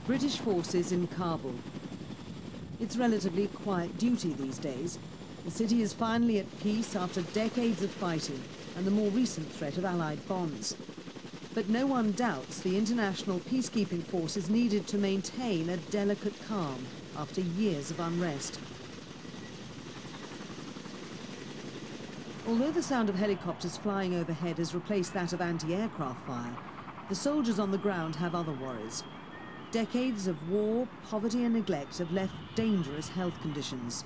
British forces in Kabul. It's relatively quiet duty these days. The city is finally at peace after decades of fighting and the more recent threat of Allied bombs. But no one doubts the international peacekeeping forces needed to maintain a delicate calm after years of unrest. Although the sound of helicopters flying overhead has replaced that of anti-aircraft fire, the soldiers on the ground have other worries. Decades of war, poverty and neglect have left dangerous health conditions.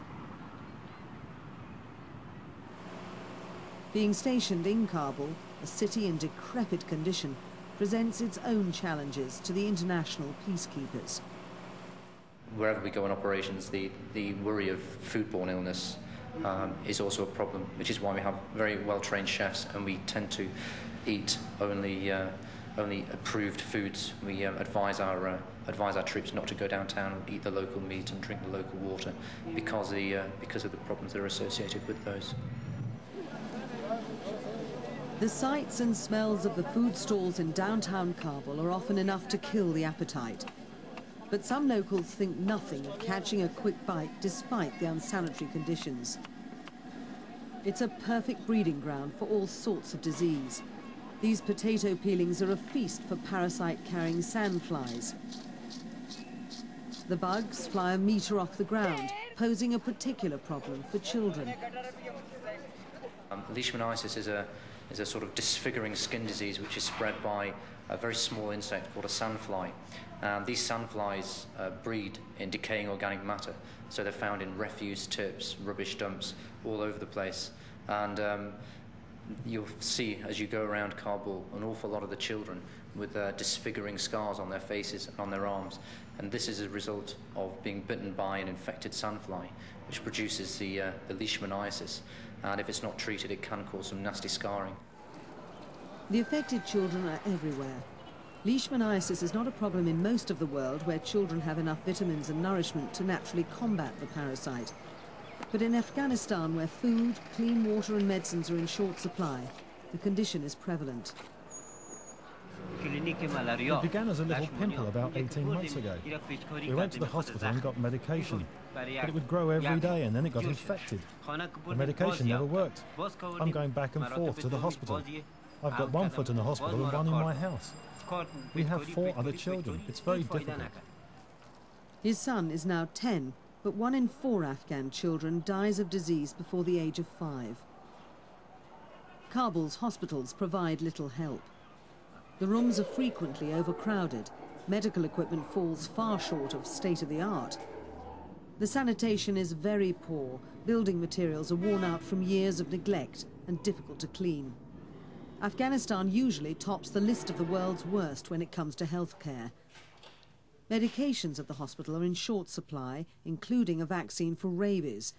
Being stationed in Kabul, a city in decrepit condition, presents its own challenges to the international peacekeepers. Wherever we go in operations, the worry of foodborne illness is also a problem, which is why we have very well-trained chefs, and we tend to eat only approved foods. We advise our troops not to go downtown and eat the local meat and drink the local water because of the problems that are associated with those. The sights and smells of the food stalls in downtown Kabul are often enough to kill the appetite. But some locals think nothing of catching a quick bite despite the unsanitary conditions. It's a perfect breeding ground for all sorts of disease. These potato peelings are a feast for parasite-carrying sandflies. The bugs fly a metre off the ground, posing a particular problem for children. Leishmaniasis is a sort of disfiguring skin disease which is spread by a very small insect called a sandfly. These sandflies breed in decaying organic matter, so they're found in refuse tips, rubbish dumps, all over the place. And you'll see, as you go around Kabul, an awful lot of the children with disfiguring scars on their faces and on their arms. And this is a result of being bitten by an infected sandfly, which produces the leishmaniasis. And if it's not treated, it can cause some nasty scarring. The affected children are everywhere. Leishmaniasis is not a problem in most of the world where children have enough vitamins and nourishment to naturally combat the parasite. But in Afghanistan, where food, clean water and medicines are in short supply, the condition is prevalent. It began as a little pimple about 18 months ago. We went to the hospital and got medication, but it would grow every day and then it got infected. The medication never worked. I'm going back and forth to the hospital. I've got one foot in the hospital and one in my house. We have 4 other children. It's very difficult. His son is now 10, but 1 in 4 Afghan children dies of disease before the age of 5. Kabul's hospitals provide little help. The rooms are frequently overcrowded. Medical equipment falls far short of state-of-the-art. The sanitation is very poor. Building materials are worn out from years of neglect and difficult to clean. Afghanistan usually tops the list of the world's worst when it comes to healthcare. Medications at the hospital are in short supply, including a vaccine for rabies.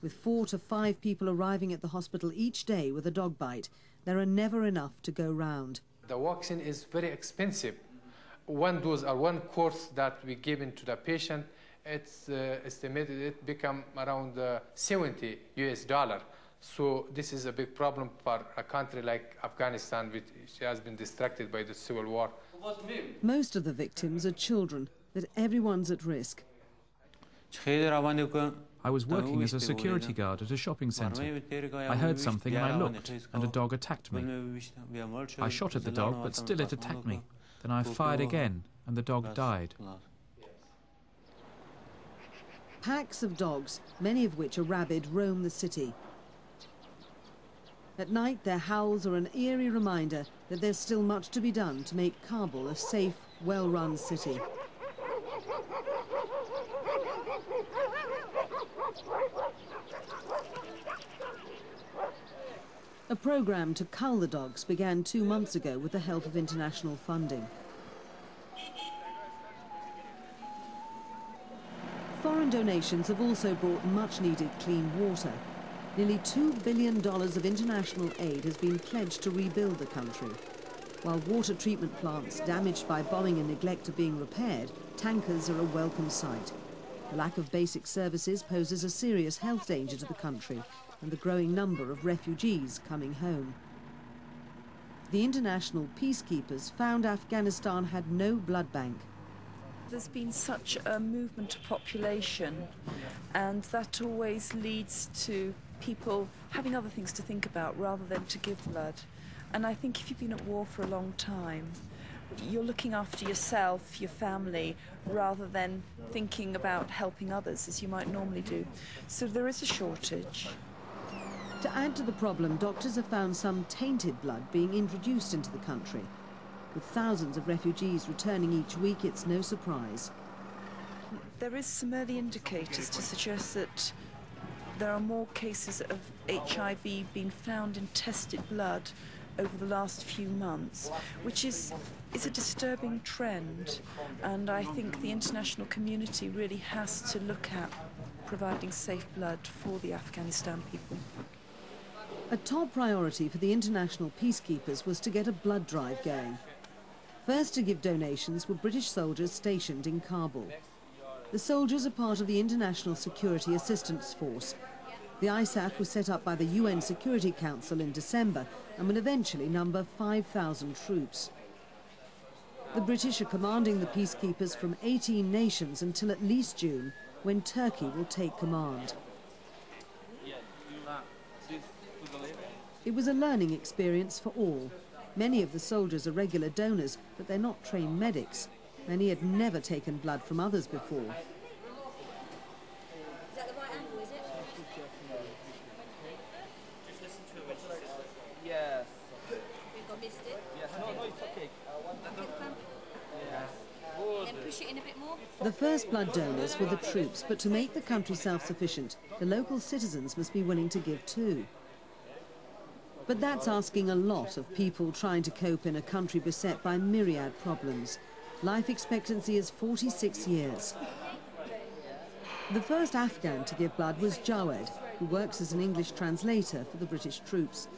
With 4 to 5 people arriving at the hospital each day with a dog bite, there are never enough to go round. The vaccine is very expensive. One dose or one course that we give to the patient, it's estimated it become around $70 US. So this is a big problem for a country like Afghanistan, which has been distracted by the civil war. Most of the victims are children, but everyone's at risk. I was working as a security guard at a shopping centre. I heard something and I looked, and a dog attacked me. I shot at the dog, but still it attacked me. Then I fired again, and the dog died. Packs of dogs, many of which are rabid, roam the city. At night, their howls are an eerie reminder that there's still much to be done to make Kabul a safe, well-run city. A program to cull the dogs began 2 months ago with the help of international funding. Foreign donations have also brought much-needed clean water. Nearly $2 billion of international aid has been pledged to rebuild the country. While water treatment plants damaged by bombing and neglect are being repaired, tankers are a welcome sight. The lack of basic services poses a serious health danger to the country and the growing number of refugees coming home. The international peacekeepers found Afghanistan had no blood bank. There's been such a movement of population, and that always leads to people having other things to think about rather than to give blood. And I think if you've been at war for a long time, you're looking after yourself, your family, rather than thinking about helping others as you might normally do. So there is a shortage. To add to the problem, doctors have found some tainted blood being introduced into the country. With thousands of refugees returning each week, it's no surprise. There is some early indicators to suggest that there are more cases of HIV being found in tested blood over the last few months, which is a disturbing trend, and I think the international community really has to look at providing safe blood for the Afghanistan people. A top priority for the international peacekeepers was to get a blood drive going. First to give donations were British soldiers stationed in Kabul. The soldiers are part of the International Security Assistance Force. The ISAF was set up by the UN Security Council in December and will eventually number 5,000 troops. The British are commanding the peacekeepers from 18 nations until at least June, when Turkey will take command. It was a learning experience for all. Many of the soldiers are regular donors, but they're not trained medics. Many had never taken blood from others before. Is that the right angle, is it? Just listen to it when she says it. Yes. We've got missed it. Yes. No, it's okay. Yes. Then push it in a bit more. The first blood donors were the troops, but to make the country self-sufficient, the local citizens must be willing to give too. But that's asking a lot of people trying to cope in a country beset by myriad problems. Life expectancy is 46 years. The first Afghan to give blood was Jawed, who works as an English translator for the British troops.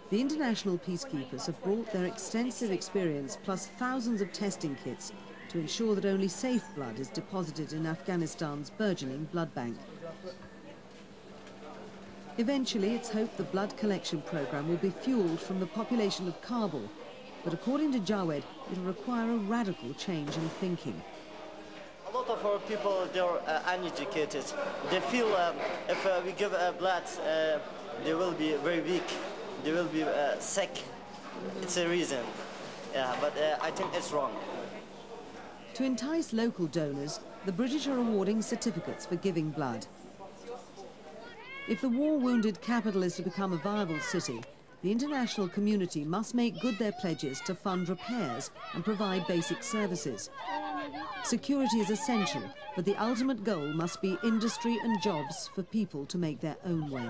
The international peacekeepers have brought their extensive experience plus thousands of testing kits to ensure that only safe blood is deposited in Afghanistan's burgeoning blood bank. Eventually, it's hoped the blood collection programme will be fuelled from the population of Kabul, but according to Jawed, it'll require a radical change in thinking. A lot of our people, they're uneducated. They feel if we give blood, they will be very weak, they will be sick. It's a reason, yeah, but I think it's wrong. To entice local donors, the British are awarding certificates for giving blood. If the war-wounded capital is to become a viable city, the international community must make good their pledges to fund repairs and provide basic services. Security is essential, but the ultimate goal must be industry and jobs for people to make their own way.